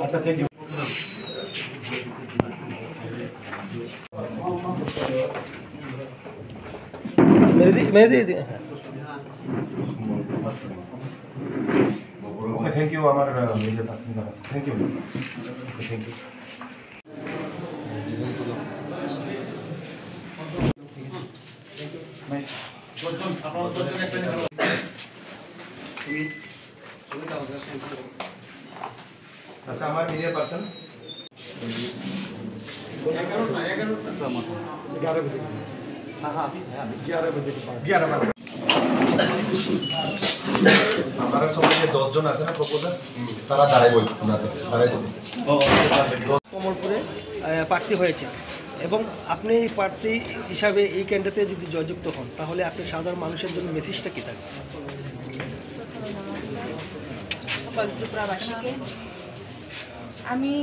আচ্ছা, thank you. Mehedi thank you. আমার নিজের পার্সোনাল আছে। Thank you, thank you. আচ্ছা, আমার মিডিয়া পার্সন 11 আমার সঙ্গে যে 10 জন আছে না প্রপোজার, তারা দাঁড়াইব কমলপুরে প্রার্থী হয়েছে এবং আপনি এই প্রার্থী হিসাবে এই কেন্দ্রতে যদি জয়যুক্ত হন, তাহলে আপনি সাধারণ মানুষের জন্য মেসেজটা কী থাকবে? ত্রিপুরাবাসীকে আমি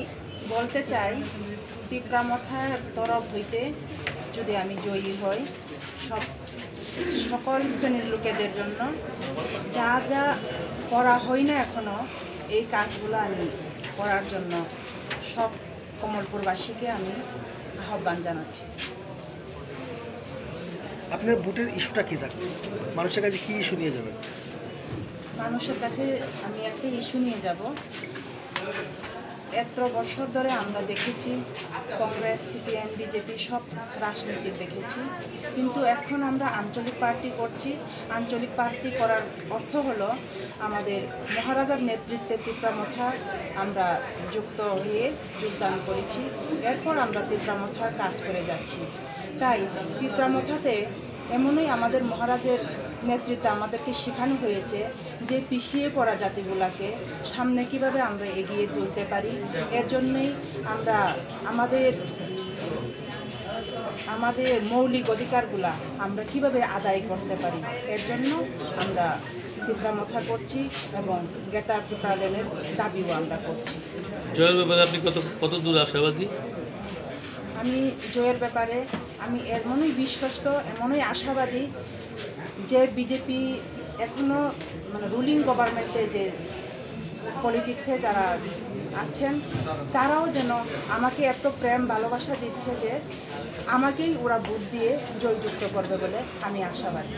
বলতে চাই, ত্রিপুরামথার তরফ হইতে যদি আমি জয়ী হই, সকল শ্রেণীর লোকেদের জন্য যা যা করা হয় না এখনো, এই কাজগুলো আমি করার জন্য সব কমলপুরবাসীকে আমি আহ্বান জানাচ্ছি। আপনার ভোটের ইস্যুটা কী থাকবে? মানুষের কাছে কী ইস্যু নিয়ে যাবেন? মানুষের কাছে আমি একটা ইস্যু নিয়ে যাব। এত বছর ধরে আমরা দেখেছি কংগ্রেস, সিপিএম, বিজেপি সব রাজনীতি দেখেছি, কিন্তু এখন আমরা আঞ্চলিক পার্টি করছি। আঞ্চলিক পার্টি করার অর্থ হলো আমাদের মহারাজার নেতৃত্বে ত্রিপুরামথা আমরা যুক্ত হয়ে যোগদান করেছি। এরপর আমরা ত্রিপুরামথার কাজ করে যাচ্ছি। তাই ত্রিপুরামথাতে এমনই আমাদের মহারাজের নেতৃত্বে আমাদেরকে শেখানো হয়েছে যে পিছিয়ে পড়া জাতিগুলোকে সামনে কিভাবে আমরা এগিয়ে তুলতে পারি। এর জন্যই আমরা আমাদের মৌলিক অধিকারগুলা আমরা কিভাবে আদায় করতে পারি, এর জন্য আমরা ত্রিপুরামথা করছি এবং গ্রেটার ত্রিপুরাল্যান্ডের দাবিও আমরা করছি। জয়ের ব্যাপারে আপনি কত দূর আশাবাদী? আমি জয়ের ব্যাপারে আমি এমনই বিশ্বস্ত, এমনই আশাবাদী যে বিজেপি এখনও রুলিং গভর্নমেন্টে যে পলিটিক্সে যারা আছেন, তারাও যেন আমাকে এত প্রেম ভালোবাসা দিচ্ছে যে আমাকেই ওরা ভোট দিয়ে জয়যুক্ত করবে বলে আমি আশাবাদী।